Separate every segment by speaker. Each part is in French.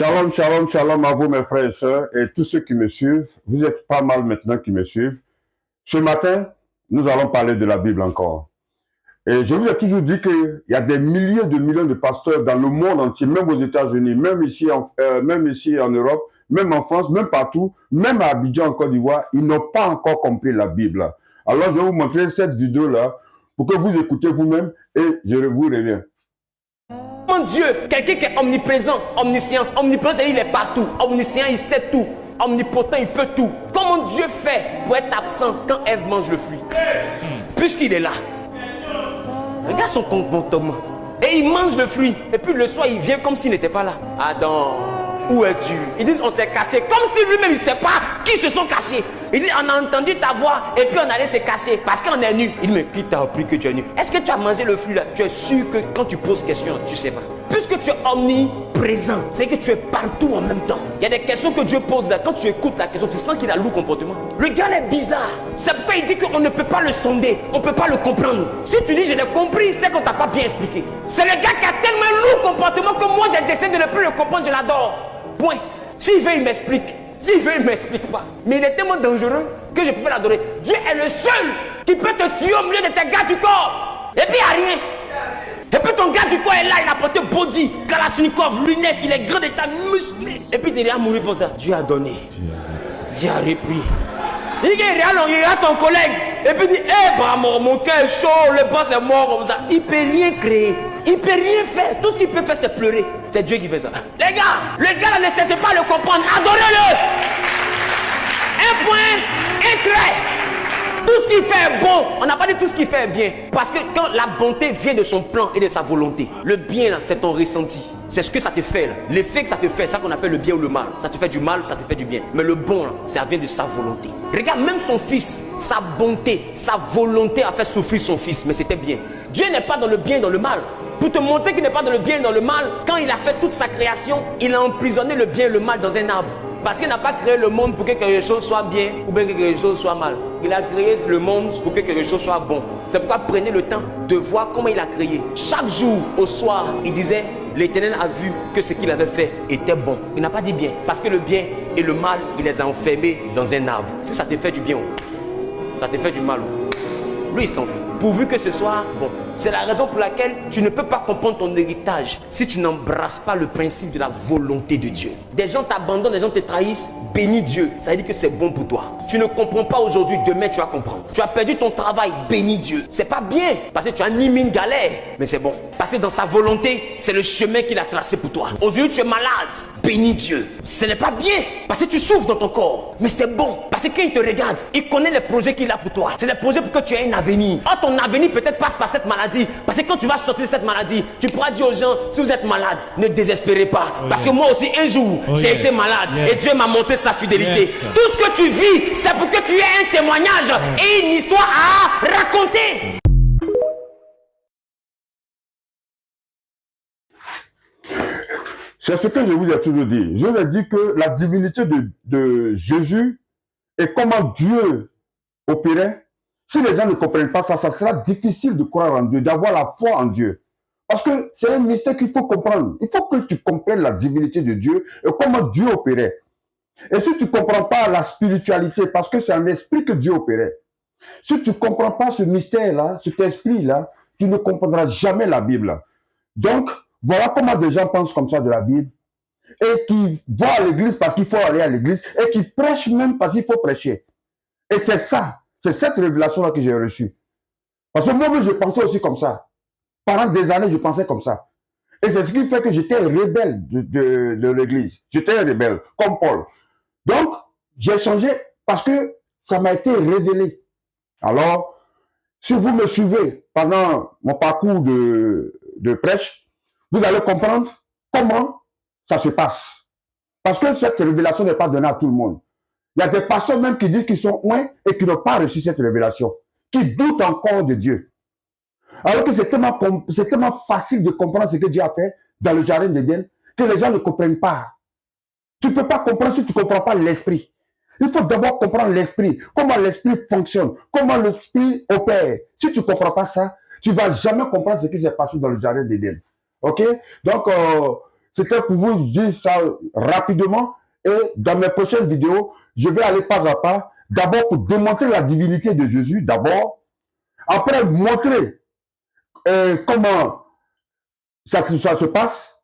Speaker 1: Shalom, shalom, shalom à vous mes frères et sœurs et tous ceux qui me suivent. Vous êtes pas mal maintenant qui me suivent. Ce matin, nous allons parler de la Bible encore. Et je vous ai toujours dit qu'il y a des milliers de millions de pasteurs dans le monde entier, même aux États-Unis, même ici en Europe, même en France, même partout, même à Abidjan en Côte d'Ivoire, ils n'ont pas encore compris la Bible. Alors je vais vous montrer cette vidéo-là pour que vous écoutez vous-même et je vous reviens.
Speaker 2: Mon Dieu, quelqu'un qui est omniprésent, omniscience, omniprésent, il est partout, omniscient, il sait tout, omnipotent, il peut tout. Comment Dieu fait pour être absent quand Ève mange le fruit? Puisqu'il est là. Regarde son comportement. Et il mange le fruit. Et puis le soir, il vient comme s'il n'était pas là. Adam, où es-tu? Ils disent on s'est caché. Comme si lui-même il ne sait pas qui se sont cachés. Il dit on a entendu ta voix et puis on allait se cacher parce qu'on est nu. Il dit mais qui t'a appris que tu es nu? Est-ce que tu as mangé le fruit là? Tu es sûr que quand tu poses question, tu ne sais pas. Puisque tu es omniprésent, c'est que tu es partout en même temps. Il y a des questions que Dieu pose là. Quand tu écoutes la question, tu sens qu'il a lourd comportement. Le gars est bizarre. C'est pourquoi il dit qu'on ne peut pas le sonder. On ne peut pas le comprendre. Si tu dis je l'ai compris, c'est qu'on ne t'a pas bien expliqué. C'est le gars qui a tellement lourd comportement que moi j'ai décidé de ne plus le comprendre, je l'adore. Point. S'il veut, il m'explique. S'il veut, il ne m'explique pas. Mais il est tellement dangereux que je peux pas l'adorer. Dieu est le seul qui peut te tuer au milieu de tes gars du corps. Et puis il n'y a rien. Et puis ton gars du corps est là, il a porté body, Kalachnikov, lunettes, il est grand d'état, musclé. Et puis il est mourir pour ça. Dieu a donné. Dieu a repris. Il regarde son collègue. Et puis il dit, mon cœur est chaud, le boss est mort comme ça. Il ne peut rien créer. Il ne peut rien faire. Tout ce qu'il peut faire, c'est pleurer. C'est Dieu qui fait ça. Les gars, le gars là ne cherchez pas à le comprendre. Adorez-le. Un point, un trait. Tout ce qu'il fait est bon. On n'a pas dit tout ce qu'il fait est bien. Parce que quand la bonté vient de son plan et de sa volonté, le bien là, c'est ton ressenti. C'est ce que ça te fait là. L'effet que ça te fait, c'est ça qu'on appelle le bien ou le mal. Ça te fait du mal, ça te fait du bien. Mais le bon là, ça vient de sa volonté. Regarde, même son fils, sa bonté, sa volonté a fait souffrir son fils. Mais c'était bien. Dieu n'est pas dans le bien et dans le mal. Pour te montrer qu'il n'est pas dans le bien et dans le mal, quand il a fait toute sa création, il a emprisonné le bien et le mal dans un arbre. Parce qu'il n'a pas créé le monde pour que quelque chose soit bien ou bien que quelque chose soit mal. Il a créé le monde pour que quelque chose soit bon. C'est pourquoi prenez le temps de voir comment il a créé. Chaque jour, au soir, il disait, l'Éternel a vu que ce qu'il avait fait était bon. Il n'a pas dit bien. Parce que le bien et le mal, il les a enfermés dans un arbre. Si ça te fait du bien, ça te fait du mal. Lui, il s'en fout. Pourvu que ce soit bon. C'est la raison pour laquelle tu ne peux pas comprendre ton héritage si tu n'embrasses pas le principe de la volonté de Dieu. Des gens t'abandonnent, des gens te trahissent. Bénis Dieu. Ça veut dire que c'est bon pour toi. Tu ne comprends pas aujourd'hui, demain tu vas comprendre. Tu as perdu ton travail, bénis Dieu. C'est pas bien parce que tu as mis une galère, mais c'est bon. Parce que dans sa volonté, c'est le chemin qu'il a tracé pour toi. Aujourd'hui tu es malade, bénis Dieu. Ce n'est pas bien parce que tu souffres dans ton corps, mais c'est bon. Parce que quand il te regarde, il connaît les projets qu'il a pour toi. C'est les projets pour que tu aies un avenir. Or, ton avenir peut-être passe par cette maladie. Parce que quand tu vas sortir de cette maladie, tu pourras dire aux gens, si vous êtes malade, ne désespérez pas. Parce que moi aussi, un jour, j'ai été malade. Et Dieu m'a montré sa fidélité. Tout ce que tu vis, c'est pour que tu aies un témoignage et une histoire à raconter.
Speaker 1: C'est ce que je vous ai toujours dit. Je vous ai dit que la divinité de Jésus et comment Dieu opérait. Si les gens ne comprennent pas ça, ça sera difficile de croire en Dieu, d'avoir la foi en Dieu. Parce que c'est un mystère qu'il faut comprendre. Il faut que tu comprennes la divinité de Dieu et comment Dieu opérait. Et si tu ne comprends pas la spiritualité, parce que c'est un esprit que Dieu opérait, si tu ne comprends pas ce mystère-là, cet esprit-là, tu ne comprendras jamais la Bible. Donc, voilà comment des gens pensent comme ça de la Bible et qui vont à l'église parce qu'il faut aller à l'église et qui prêchent même parce qu'il faut prêcher. Et c'est ça. C'est cette révélation-là que j'ai reçue. Parce que moi-même, je pensais aussi comme ça. Pendant des années, je pensais comme ça. Et c'est ce qui fait que j'étais rebelle de l'église. J'étais un rebelle, comme Paul. Donc, j'ai changé parce que ça m'a été révélé. Alors, si vous me suivez pendant mon parcours de prêche, vous allez comprendre comment ça se passe. Parce que cette révélation n'est pas donnée à tout le monde. Il y a des personnes même qui disent qu'ils sont loin et qui n'ont pas reçu cette révélation, qui doutent encore de Dieu. Alors que c'est tellement facile de comprendre ce que Dieu a fait dans le jardin d'Éden que les gens ne comprennent pas. Tu ne peux pas comprendre si tu ne comprends pas l'esprit. Il faut d'abord comprendre l'esprit, comment l'esprit fonctionne, comment l'esprit opère. Si tu ne comprends pas ça, tu ne vas jamais comprendre ce qui s'est passé dans le jardin d'Éden. Ok? Donc, c'était pour vous dire ça rapidement. Et dans mes prochaines vidéos, je vais aller pas à pas. D'abord pour démontrer la divinité de Jésus, d'abord. Après, montrer comment ça se passe.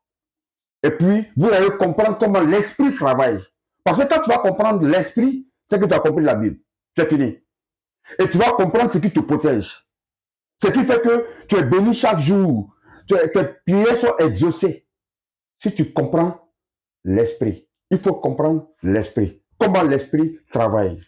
Speaker 1: Et puis, vous allez comprendre comment l'esprit travaille. Parce que quand tu vas comprendre l'esprit, c'est que tu as compris la Bible. C'est fini. Et tu vas comprendre ce qui te protège. Ce qui fait que tu es béni chaque jour. Tes prières sont exaucées. Si tu comprends l'esprit, il faut comprendre l'esprit. Comment l'esprit travaille.